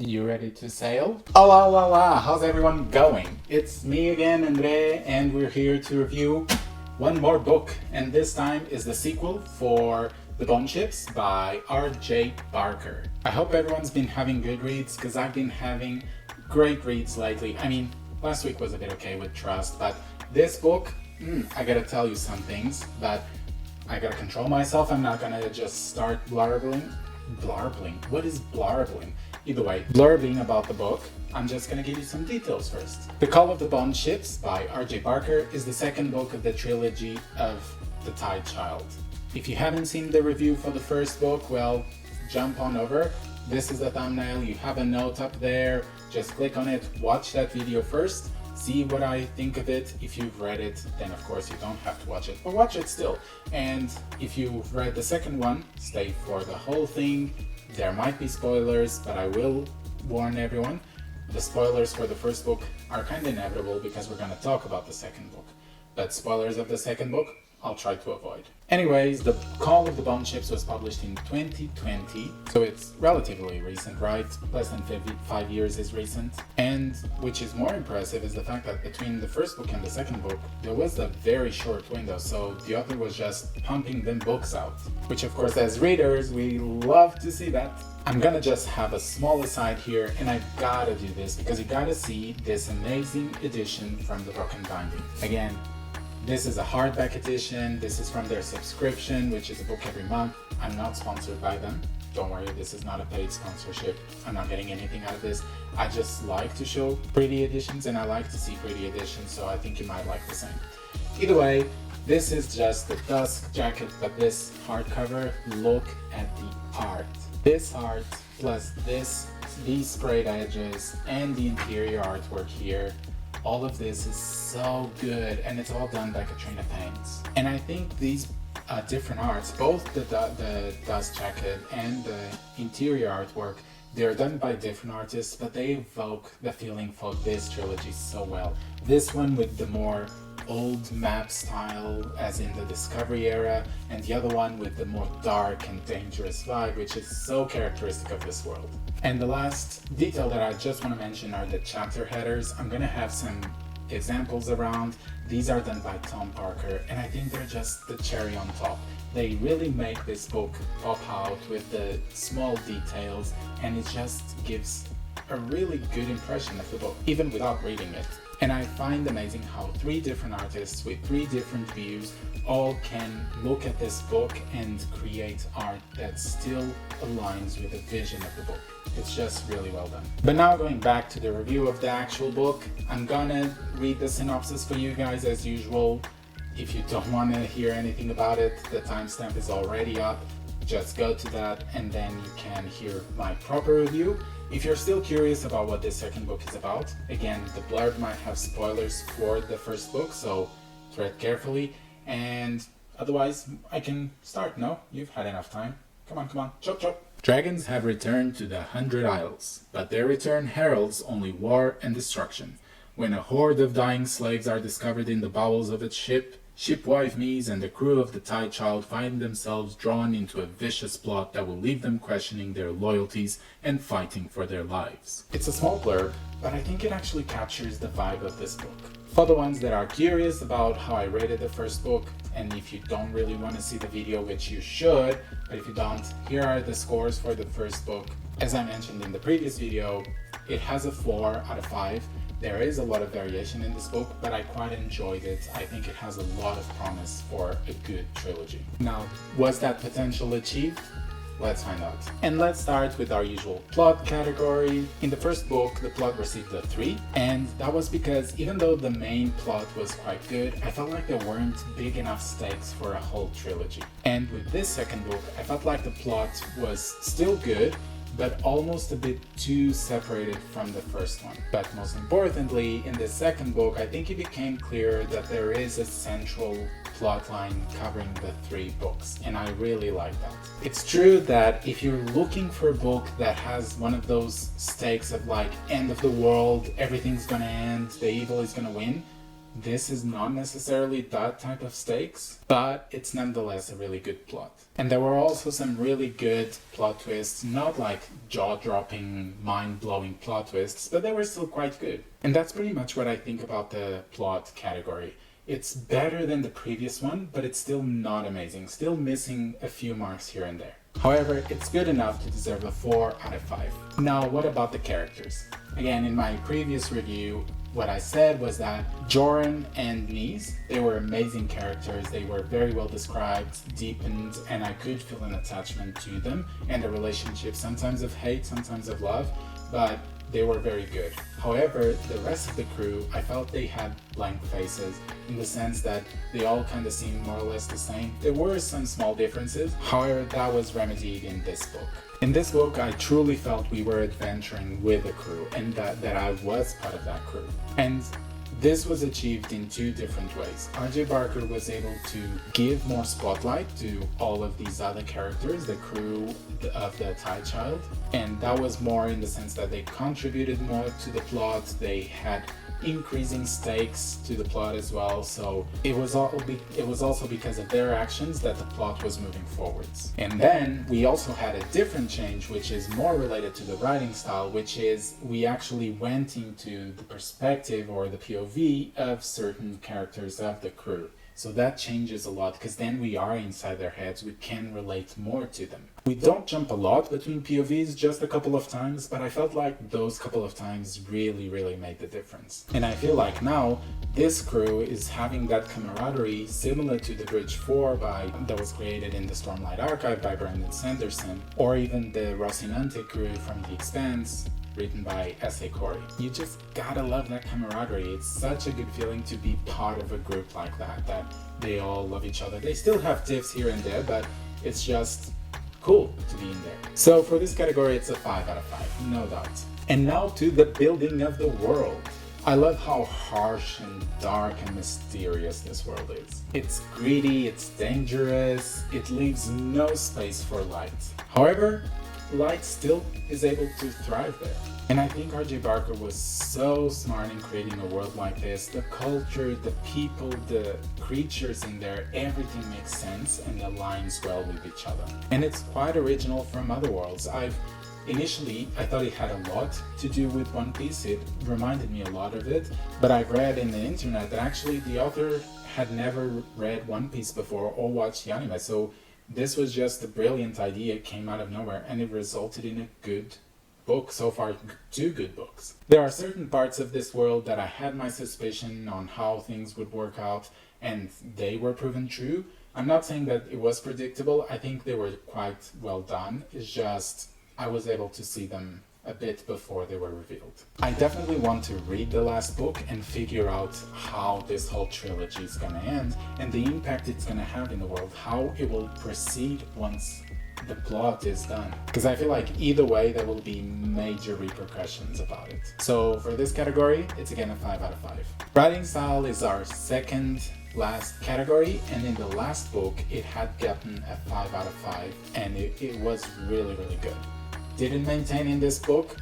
You ready to sail? Hola, hola, hola! How's everyone going? It's me again, Andre, and we're here to review one more book, and this time is the sequel for The Bone Ships by R.J. Barker. I hope everyone's been having good reads, because I've been having great reads lately. I mean, last week was a bit okay with Trust, but this book, I gotta tell you some things, but I gotta control myself. I'm not gonna just start blarbling. What is blarbling? Either way, blurbing about the book, I'm just gonna give you some details first. The Call of the Bone Ships by R.J. Barker is the second book of the trilogy of The Tide Child. If you haven't seen the review for the first book, well, jump on over. This is the thumbnail, you have a note up there, just click on it, watch that video first, see what I think of it. If you've read it, then of course you don't have to watch it, but watch it still. And if you've read the second one, stay for the whole thing. There might be spoilers, but I will warn everyone. The spoilers for the first book are kind of inevitable because we're going to talk about the second book. But spoilers of the second book, I'll try to avoid. Anyways, The Call of the Bone Ships was published in 2020, so it's relatively recent, right? Less than 5 years is recent. And which is more impressive is the fact that between the first book and the second book, there was a very short window, so the author was just pumping them books out. Which of course, as readers, we love to see that. I'm gonna just have a small aside here, and I've gotta do this because you gotta see this amazing edition from the Broken Binding. Again, this is a hardback edition. This is from their subscription, which is a book every month. I'm not sponsored by them. Don't worry, this is not a paid sponsorship. I'm not getting anything out of this. I just like to show pretty editions, and I like to see pretty editions, so I think you might like the same. Either way, this is just the dusk jacket, but this hardcover, look at the art. This art plus these sprayed edges and the interior artwork here, all of this is so good, and it's all done by Katrina Paints. And I think these different arts, both the dust jacket and the interior artwork, they're done by different artists, but they evoke the feeling for this trilogy so well. This one with the more old map style, as in the Discovery era, and the other one with the more dark and dangerous vibe, which is so characteristic of this world. And the last detail that I just want to mention are the chapter headers. I'm gonna have some examples around. These are done by Tom Parker, and I think they're just the cherry on top. They really make this book pop out with the small details, and it just gives a really good impression of the book, even without reading it. And I find amazing how 3 different artists with 3 different views all can look at this book and create art that still aligns with the vision of the book. It's just really well done. But now going back to the review of the actual book, I'm gonna read the synopsis for you guys as usual. If you don't want to hear anything about it, the timestamp is already up. Just go to that and then you can hear my proper review. If you're still curious about what this second book is about, again, the blurb might have spoilers for the first book, so tread carefully. And otherwise, I can start. No? You've had enough time. Come on, chop chop. Dragons have returned to the 100 Isles, but their return heralds only war and destruction. When a horde of dying slaves are discovered in the bowels of a ship, Shipwife Mies and the crew of the Tide Child find themselves drawn into a vicious plot that will leave them questioning their loyalties and fighting for their lives. It's a small blurb, but I think it actually captures the vibe of this book. For the ones that are curious about how I rated the first book, and if you don't really want to see the video, which you should, but if you don't, here are the scores for the first book. As I mentioned in the previous video, it has a 4 out of 5. There is a lot of variation in this book, but I quite enjoyed it. I think it has a lot of promise for a good trilogy. Now, was that potential achieved? Let's find out. And let's start with our usual plot category. In the first book, the plot received a 3, and that was because even though the main plot was quite good, I felt like there weren't big enough stakes for a whole trilogy. And with this second book, I felt like the plot was still good, but almost a bit too separated from the first one. But most importantly, in the second book, I think it became clear that there is a central plotline covering the 3 books, and I really like that. It's true that if you're looking for a book that has one of those stakes of like end of the world, everything's gonna end, the evil is gonna win, this is not necessarily that type of stakes, but it's nonetheless a really good plot. And there were also some really good plot twists, not like jaw-dropping, mind-blowing plot twists, but they were still quite good. And that's pretty much what I think about the plot category. It's better than the previous one, but it's still not amazing, still missing a few marks here and there. However, it's good enough to deserve a 4 out of 5. Now, what about the characters? Again, in my previous review, what I said was that Joran and Nis, they were amazing characters, they were very well described, deepened, and I could feel an attachment to them and a relationship, sometimes of hate, sometimes of love, but they were very good. However, the rest of the crew, I felt they had blank faces in the sense that they all kind of seemed more or less the same. There were some small differences, however, that was remedied in this book. In this book, I truly felt we were adventuring with the crew and that I was part of that crew. And this was achieved in two different ways. R.J. Barker was able to give more spotlight to all of these other characters, the crew of the Thai Child, and that was more in the sense that they contributed more to the plot, they had increasing stakes to the plot as well, so it was also because of their actions that the plot was moving forwards. And then we also had a different change, which is more related to the writing style, which is we actually went into the perspective or the POV of certain characters of the crew. So that changes a lot because then we are inside their heads, we can relate more to them. We don't jump a lot between POVs, just a couple of times, but I felt like those couple of times really made the difference. And I feel like now this crew is having that camaraderie similar to the Bridge 4 that was created in the Stormlight Archive by Brandon Sanderson, or even the Rocinante crew from The Expanse, written by S.A. Corey. You just gotta love that camaraderie. It's such a good feeling to be part of a group like that they all love each other. They still have tiffs here and there, but it's just cool to be in there. So for this category, it's a 5 out of 5, no doubt. And now to the building of the world. I love how harsh and dark and mysterious this world is. It's greedy, it's dangerous, it leaves no space for light. However, light still is able to thrive there. And I think R.J. Barker was so smart in creating a world like this. The culture, the people, the creatures in there, everything makes sense and aligns well with each other. And it's quite original from other worlds. Initially, I thought it had a lot to do with One Piece. It reminded me a lot of it, but I've read in the internet that actually the author had never read One Piece before or watched the anime, so this was just a brilliant idea. It came out of nowhere and it resulted in a good book. So far, 2 good books. There are certain parts of this world that I had my suspicion on how things would work out, and they were proven true. I'm not saying that it was predictable. I think they were quite well done. It's just I was able to see them a bit before they were revealed. I definitely want to read the last book and figure out how this whole trilogy is gonna end and the impact it's gonna have in the world, how it will proceed once the plot is done. Because I feel like either way there will be major repercussions about it. So for this category, it's again a 5 out of 5. Writing style is our second last category, and in the last book it had gotten a 5 out of 5 and it was really good. Did it maintain in this book?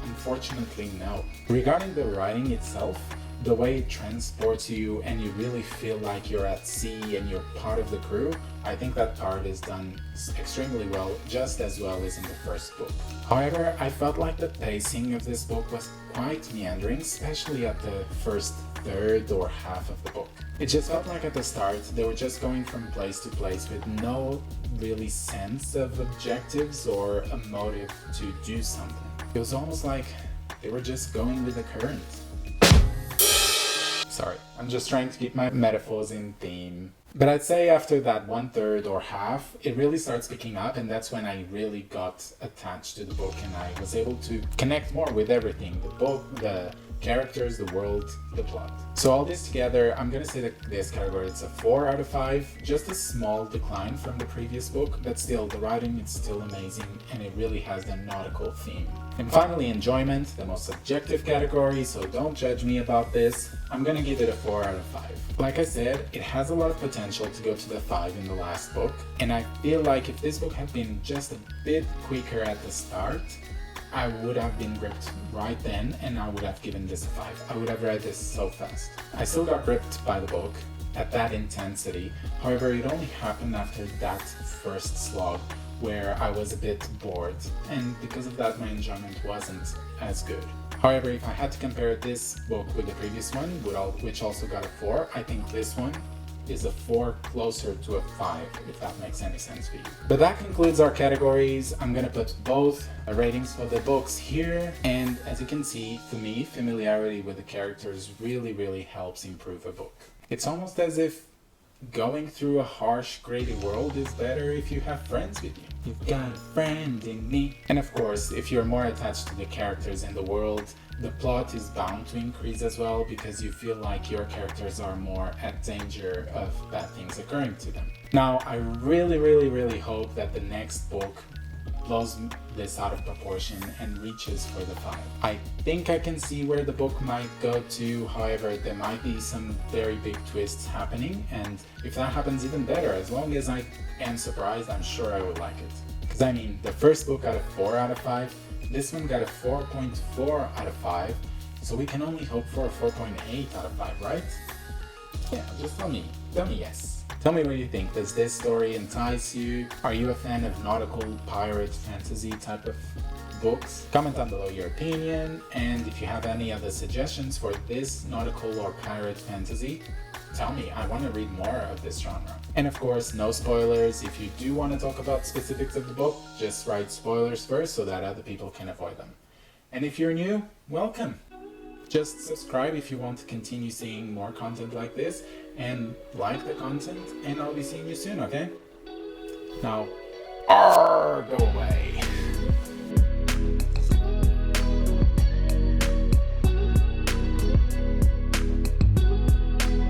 Unfortunately, no. Regarding the writing itself, the way it transports you and you really feel like you're at sea and you're part of the crew, I think that part is done extremely well, just as well as in the first book. However, I felt like the pacing of this book was quite meandering, especially at the first third or half of the book. It just felt like at the start they were just going from place to place with no really sense of objectives or a motive to do something. It was almost like they were just going with the current. Sorry, I'm just trying to keep my metaphors in theme. But I'd say after that 1/3 or half, it really starts picking up, and that's when I really got attached to the book and I was able to connect more with everything. The book, the characters, the world, the plot. So all this together, I'm gonna say that this category, it's a 4 out of 5. Just a small decline from the previous book, but still, the writing is still amazing and it really has the nautical theme. And finally, enjoyment, the most subjective category, so don't judge me about this. I'm gonna give it a 4 out of 5. Like I said, it has a lot of potential to go to the 5 in the last book, and I feel like if this book had been just a bit quicker at the start, I would have been gripped right then, and I would have given this a 5. I would have read this so fast. I still got gripped by the book at that intensity. However, it only happened after that first slog where I was a bit bored, and because of that my enjoyment wasn't as good. However, if I had to compare this book with the previous one, which also got a 4, I think this one is a 4 closer to a 5, if that makes any sense for you. But that concludes our categories. I'm gonna put both ratings for the books here, and as you can see, for me, familiarity with the characters really helps improve a book. It's almost as if going through a harsh, gritty world is better if you have friends with you. You've got a friend in me. And of course, if you're more attached to the characters in the world, the plot is bound to increase as well, because you feel like your characters are more at danger of bad things occurring to them. Now, I really hope that the next book blows this out of proportion and reaches for the 5. I think I can see where the book might go to. However, there might be some very big twists happening, and if that happens, even better. As long as I am surprised, I'm sure I would like it. Because I mean, the first book got a 4 out of 5, this one got a 4.4 out of 5, so we can only hope for a 4.8 out of 5, right? Yeah, just tell me yes. Tell me what you think. Does this story entice you? Are you a fan of nautical, pirate, fantasy type of books? Comment down below your opinion, and if you have any other suggestions for this nautical or pirate fantasy, tell me. I want to read more of this genre. And of course, no spoilers. If you do want to talk about specifics of the book, just write spoilers first so that other people can avoid them. And if you're new, welcome. Just subscribe if you want to continue seeing more content like this, and like the content, and I'll be seeing you soon, okay? Now, go away.